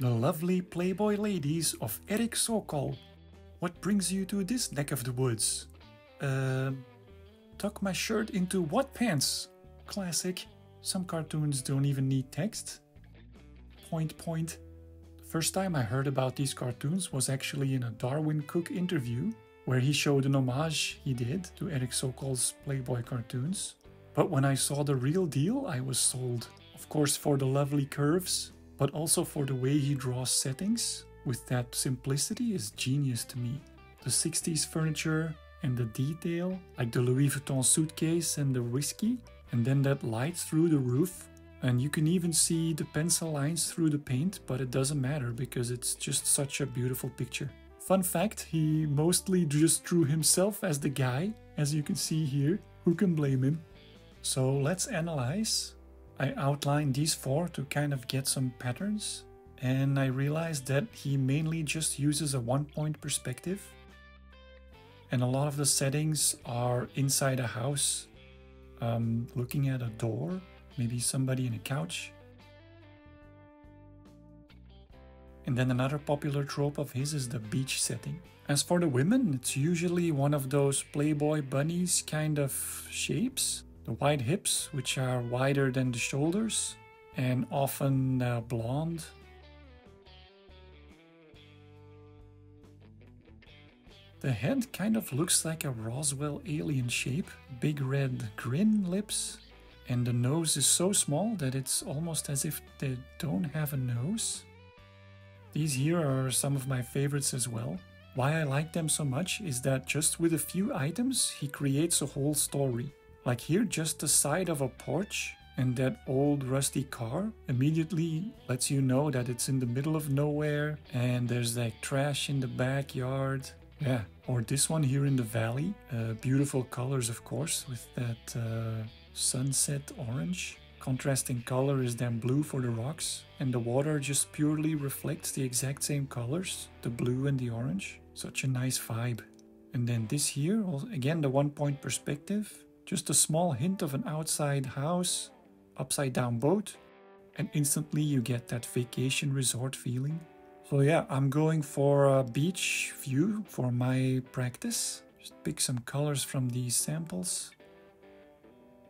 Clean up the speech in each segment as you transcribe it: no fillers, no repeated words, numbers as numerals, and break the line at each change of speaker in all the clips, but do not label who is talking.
The lovely Playboy ladies of Erich Sokol. What brings you to this neck of the woods? Tuck my shirt into what pants? Classic. Some cartoons don't even need text. Point. The first time I heard about these cartoons was actually in a Darwin Cook interview, where he showed an homage he did to Erich Sokol's Playboy cartoons. But when I saw the real deal, I was sold. Of course, for the lovely curves, but also for the way he draws settings. With that simplicity is genius to me. The 60s furniture and the detail, like the Louis Vuitton suitcase and the whiskey, and then that light through the roof. And you can even see the pencil lines through the paint, but it doesn't matter because it's just such a beautiful picture. Fun fact, he mostly just drew himself as the guy, as you can see here. Who can blame him? So let's analyze. I outlined these four to kind of get some patterns, and I realized that he mainly just uses a one-point perspective, and a lot of the settings are inside a house, looking at a door, maybe somebody in a couch. And then another popular trope of his is the beach setting. As for the women, it's usually one of those Playboy bunnies kind of shapes. The wide hips, which are wider than the shoulders, and often blonde. The head kind of looks like a Roswell alien shape, big red grin lips, and the nose is so small that it's almost as if they don't have a nose. These here are some of my favorites as well. Why I like them so much is that just with a few items, he creates a whole story. Like here, just the side of a porch and that old rusty car immediately lets you know that it's in the middle of nowhere and there's like trash in the backyard. Yeah, or this one here in the valley. Beautiful colors, of course, with that sunset orange. Contrasting color is then blue for the rocks, and the water just purely reflects the exact same colors, the blue and the orange. Such a nice vibe. And then this here, again the one-point perspective. Just a small hint of an outside house, upside down boat, and instantly you get that vacation resort feeling. So yeah, I'm going for a beach view for my practice. Just pick some colors from these samples.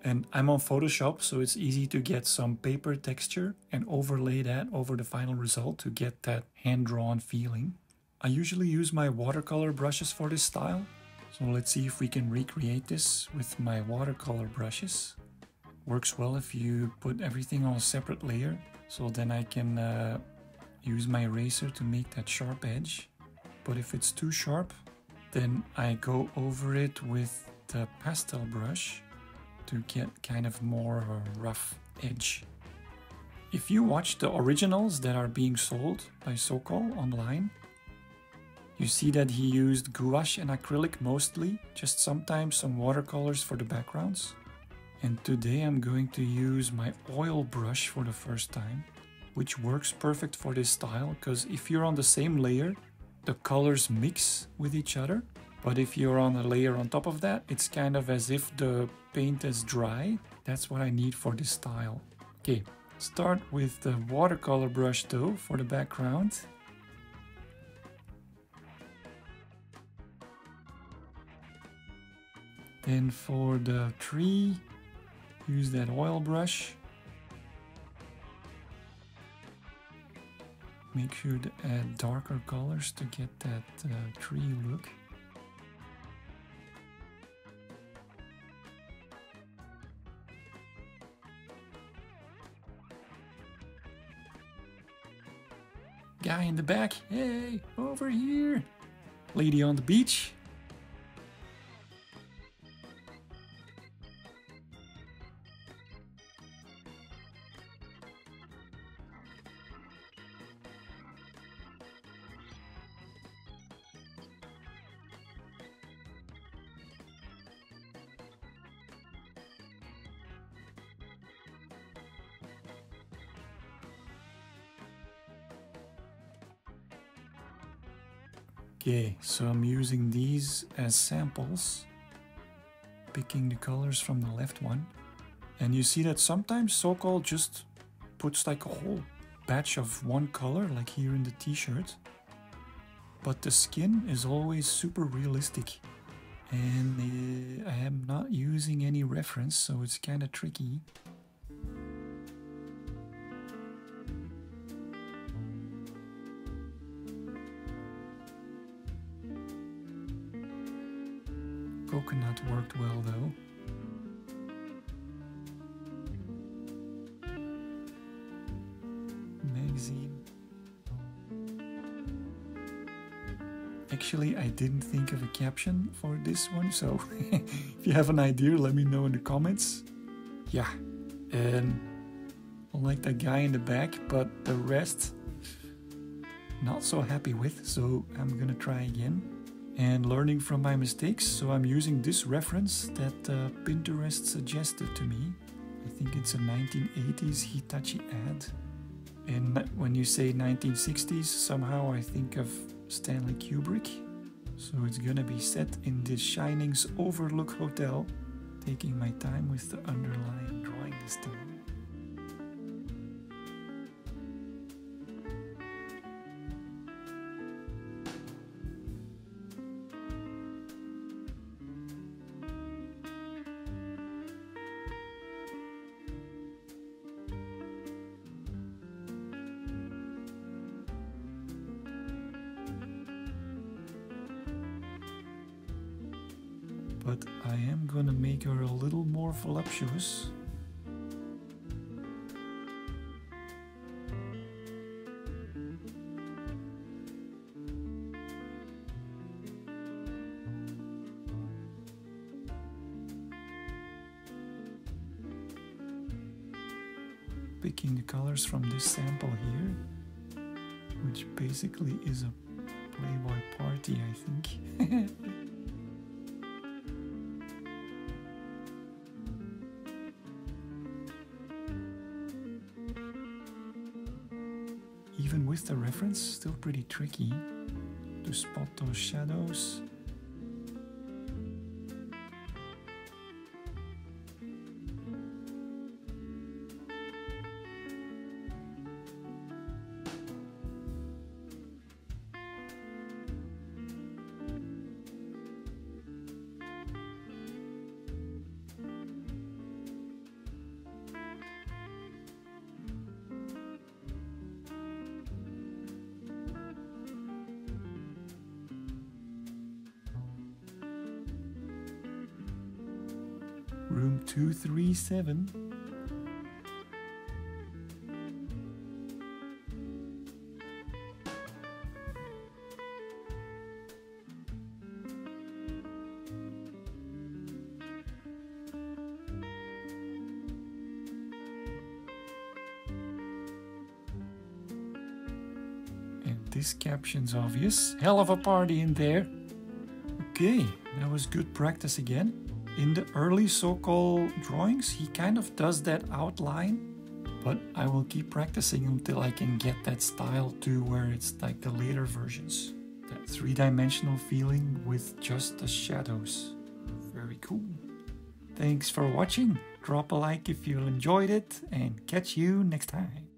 And I'm on Photoshop, so it's easy to get some paper texture and overlay that over the final result to get that hand-drawn feeling. I usually use my watercolor brushes for this style. So let's see if we can recreate this with my watercolor brushes. Works well if you put everything on a separate layer, so then I can use my eraser to make that sharp edge. But if it's too sharp, then I go over it with the pastel brush to get kind of more of a rough edge. If you watch the originals that are being sold by Sokol online, you see that he used gouache and acrylic mostly, just sometimes some watercolors for the backgrounds. And today I'm going to use my oil brush for the first time, which works perfect for this style, because if you're on the same layer, the colors mix with each other. But if you're on a layer on top of that, it's kind of as if the paint is dry. That's what I need for this style. Okay, start with the watercolor brush though for the background. Then for the tree, use that oil brush. Make sure to add darker colors to get that tree look. Guy in the back, hey, over here. Lady on the beach. Okay, so I'm using these as samples, picking the colors from the left one. And you see that sometimes Sokol just puts like a whole batch of one color, like here in the t-shirt. But the skin is always super realistic. And I am not using any reference, so it's kind of tricky. Coconut worked well though. Magazine. Actually, I didn't think of a caption for this one, so if you have an idea, let me know in the comments. Yeah, and I like that guy in the back, but the rest not so happy with, so I'm gonna try again. And learning from my mistakes, so I'm using this reference that Pinterest suggested to me. I think it's a 1980s Hitachi ad. And when you say 1960s, somehow I think of Stanley Kubrick. So it's gonna be set in this Shining's Overlook Hotel. Taking my time with the underlying drawing this time. But I am gonna make her a little more voluptuous. Picking the colors from this sample here, which basically is a Playboy party, I think. Even with the reference, still pretty tricky to spot those shadows. Room 237. And this caption's obvious. Hell of a party in there. Okay, that was good practice again. In the early Sokol drawings, he kind of does that outline, but I will keep practicing until I can get that style to where it's like the later versions. That three-dimensional feeling with just the shadows. Very cool. Thanks for watching. Drop a like if you enjoyed it, and catch you next time.